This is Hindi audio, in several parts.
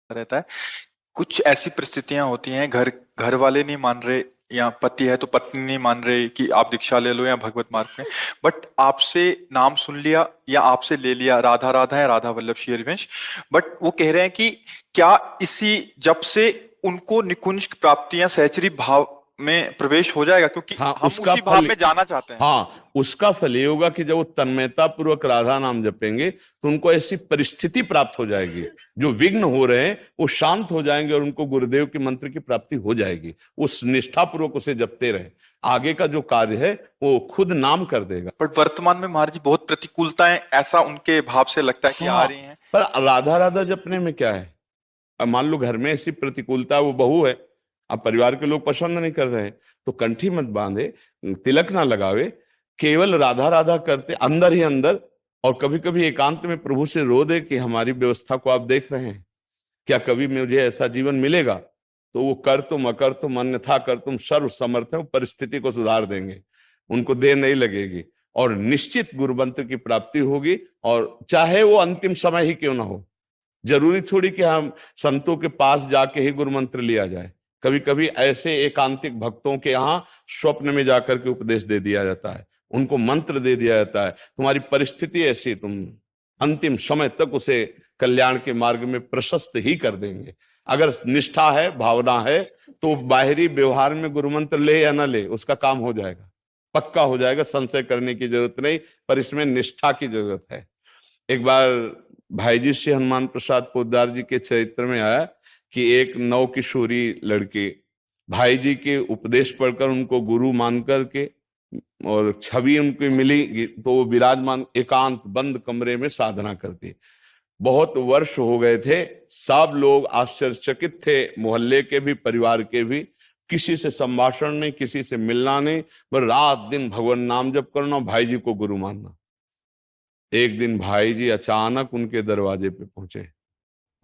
रहता है। कुछ ऐसी परिस्थितियां होती हैं, घर घर वाले नहीं मान रहे, या पति है तो पत्नी नहीं मान रहे कि आप दीक्षा ले लो या भगवत मार्ग में। बट आपसे नाम सुन लिया या आपसे ले लिया, राधा राधा है, राधा वल्लभ श्री हरिवंश। बट वो कह रहे हैं कि क्या इसी जब से उनको निकुंज प्राप्तियां सहचरी भाव में प्रवेश हो जाएगा, क्योंकि हाँ हम उसका उसी भाव फल, में जाना चाहते हैं। हाँ उसका फल ये होगा कि जब वो तन्मयता पूर्वक राधा नाम जपेंगे तो उनको ऐसी परिस्थिति प्राप्त हो जाएगी, जो विघ्न हो रहे हैं वो शांत हो जाएंगे और उनको गुरुदेव के मंत्र की प्राप्ति हो जाएगी। उस निष्ठा पूर्वक उसे जपते रहे, आगे का जो कार्य है वो खुद नाम कर देगा। बट वर्तमान में महाराज जी बहुत प्रतिकूलताएं, ऐसा उनके भाव से लगता है कि आ हाँ, रही हैं। पर राधा राधा जपने में क्या है? अब मान लो घर में ऐसी प्रतिकूलता, वो बहू है, अब परिवार के लोग पसंद नहीं कर रहे हैं, तो कंठी मत बांधे, तिलक ना लगावे, केवल राधा राधा करते अंदर ही अंदर। और कभी कभी एकांत में प्रभु से रो दे कि हमारी व्यवस्था को आप देख रहे हैं, क्या कभी मुझे ऐसा जीवन मिलेगा? तो वो कर तुम अकर तुम अन्यथा कर तुम सर्व समर्थ है, वो परिस्थिति को सुधार देंगे, उनको देर नहीं लगेगी और निश्चित गुरुमंत्र की प्राप्ति होगी। और चाहे वो अंतिम समय ही क्यों ना हो, जरूरी थोड़ी कि हम संतों के पास जाके ही गुरु मंत्र लिया जाए। कभी कभी ऐसे एकांतिक भक्तों के यहाँ स्वप्न में जाकर के उपदेश दे दिया जाता है, उनको मंत्र दे दिया जाता है, तुम्हारी परिस्थिति ऐसी, तुम अंतिम समय तक उसे कल्याण के मार्ग में प्रशस्त ही कर देंगे। अगर निष्ठा है, भावना है, तो बाहरी व्यवहार में गुरु मंत्र ले या ना ले उसका काम हो जाएगा, पक्का हो जाएगा, संशय करने की जरूरत नहीं। पर इसमें निष्ठा की जरूरत है। एक बार भाई जी श्री हनुमान प्रसाद पोद्दार जी के चरित्र में आया कि एक नव किशोरी लड़की भाई जी के उपदेश पढ़कर उनको गुरु मान करके और छवि उनको मिली, तो वो विराजमान एकांत बंद कमरे में साधना करती। बहुत वर्ष हो गए थे, सब लोग आश्चर्यचकित थे, मोहल्ले के भी परिवार के भी। किसी से संभाषण नहीं, किसी से मिलना नहीं, बस रात दिन भगवान नाम जप करना, भाई जी को गुरु मानना। एक दिन भाई जी अचानक उनके दरवाजे पे पहुंचे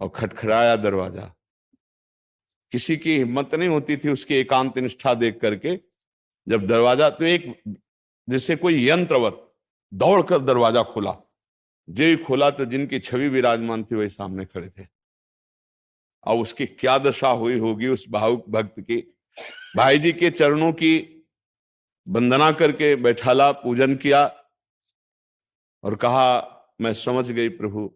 और खटखटाया दरवाजा। किसी की हिम्मत नहीं होती थी उसकी एकांत निष्ठा देख करके। जब दरवाजा, तो एक जैसे कोई यंत्रवत दौड़कर दरवाजा खोला, जो ही खोला तो जिनकी छवि विराजमान थी वही सामने खड़े थे। और उसकी क्या दशा हुई होगी उस भावुक भक्त की। भाई जी के चरणों की वंदना करके बैठाला, पूजन किया और कहा, मैं समझ गई प्रभु,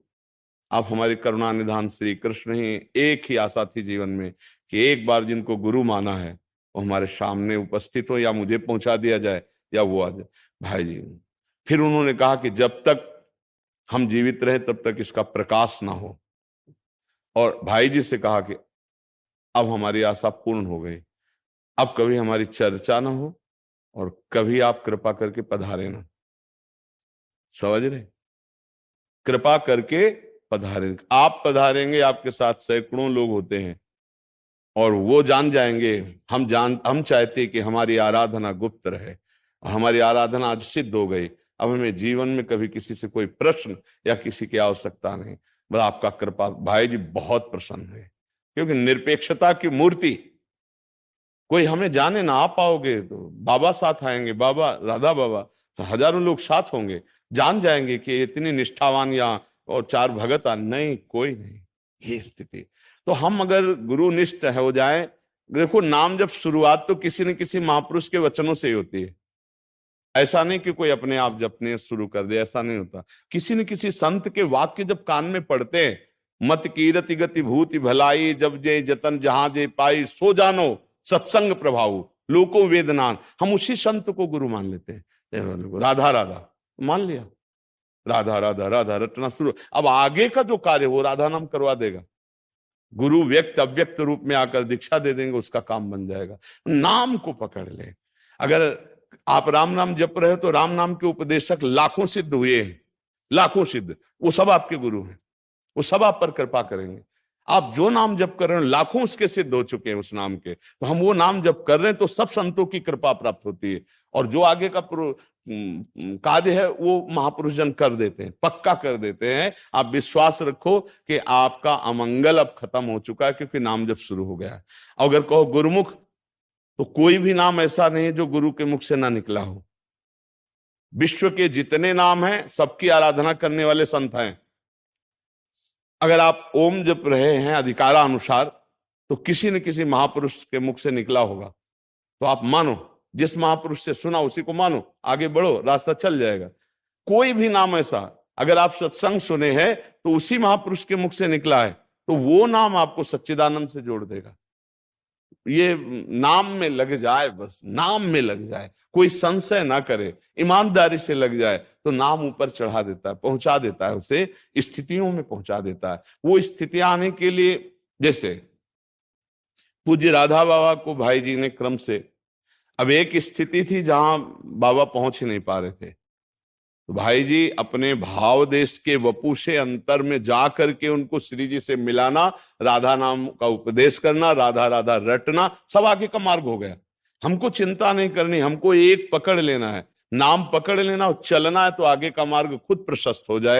आप हमारे करुणा निधान श्री कृष्ण ही। एक ही आशा थी जीवन में कि एक बार जिनको गुरु माना है वो हमारे सामने उपस्थित हो, या मुझे पहुंचा दिया जाए या वो आ जाए। भाई जी फिर उन्होंने कहा कि जब तक हम जीवित रहे तब तक इसका प्रकाश ना हो। और भाई जी से कहा कि अब हमारी आशा पूर्ण हो गई, अब कभी हमारी चर्चा ना हो और कभी आप कृपा करके पधारे ना। समझ रहे? कृपा करके पधारेंगे, आप पधारेंगे, आपके साथ सैकड़ों लोग होते हैं और वो जान जाएंगे। हम चाहते कि हमारी आराधना गुप्त रहे और हमारी आराधना आज सिद्ध हो गई। अब हमें जीवन में कभी किसी से कोई प्रश्न या किसी की आवश्यकता नहीं, बस आपका कृपा। भाई जी बहुत प्रसन्न है, क्योंकि निरपेक्षता की मूर्ति। कोई हमें जाने ना, आ पाओगे तो बाबा साथ आएंगे, बाबा राधा बाबा, तो हजारों लोग साथ होंगे, जान जाएंगे कि इतनी निष्ठावान या और चार भगत नहीं, कोई नहीं। ये स्थिति, तो हम अगर गुरुनिष्ठ हो जाए, देखो नाम जब शुरुआत तो किसी न किसी महापुरुष के वचनों से ही होती है। ऐसा नहीं कि कोई अपने आप जपने शुरू कर दे, ऐसा नहीं होता। किसी न किसी संत के वाक्य जब कान में पड़ते हैं, मत कीरति गति भूति भलाई, जब जे जतन जहां जे पाई, सो जानो सत्संग प्रभाव, लोको वेदनान, हम उसी संत को गुरु मान लेते हैं। राधा राधा मान लिया, राधा राधा राधा रटना शुरू। अब आगे का जो कार्य वो राधा नाम करवा देगा, गुरु व्यक्त अव्यक्त रूप में आकर दीक्षा दे देंगे, उसका काम बन जाएगा। नाम को पकड़ ले। अगर आप राम नाम जप रहे हो तो राम नाम के उपदेशक लाखों सिद्ध हुए हैं, लाखों सिद्ध, वो सब आपके गुरु हैं, वो सब आप पर कृपा करेंगे। आप जो नाम जप कर रहे हो लाखों उसके सिद्ध हो चुके हैं उस नाम के, तो हम वो नाम जप कर रहे हैं तो सब संतों की कृपा प्राप्त होती है। और जो आगे का कार्य है वो महापुरुष जन कर देते हैं, पक्का कर देते हैं। आप विश्वास रखो कि आपका अमंगल अब खत्म हो चुका है, क्योंकि नाम जब शुरू हो गया है। अगर कहो गुरुमुख, तो कोई भी नाम ऐसा नहीं जो गुरु के मुख से ना निकला हो। विश्व के जितने नाम हैं सबकी आराधना करने वाले संत हैं। अगर आप ओम जप रहे हैं अधिकारानुसार, तो किसी न किसी महापुरुष के मुख से निकला होगा, तो आप मानो, जिस महापुरुष से सुना उसी को मानो, आगे बढ़ो, रास्ता चल जाएगा। कोई भी नाम ऐसा, अगर आप सत्संग सुने हैं तो उसी महापुरुष के मुख से निकला है, तो वो नाम आपको सच्चिदानंद से जोड़ देगा। ये नाम में लग जाए, बस नाम में लग जाए, कोई संशय ना करे, ईमानदारी से लग जाए, तो नाम ऊपर चढ़ा देता है, पहुंचा देता है, उसे स्थितियों में पहुंचा देता है। वो स्थितियां आने के लिए, जैसे पूज्य राधा बाबा को भाई जी ने क्रम से, अब एक स्थिति थी जहां बाबा पहुंच ही नहीं पा रहे थे, तो भाई जी अपने भाव देश के वपु से अंतर में जा करके उनको श्री जी से मिलाना, राधा नाम का उपदेश करना, राधा राधा रटना, सब आगे का मार्ग हो गया। हमको चिंता नहीं करनी, हमको एक पकड़ लेना है, नाम पकड़ लेना और चलना है, तो आगे का मार्ग खुद प्रशस्त हो जाए।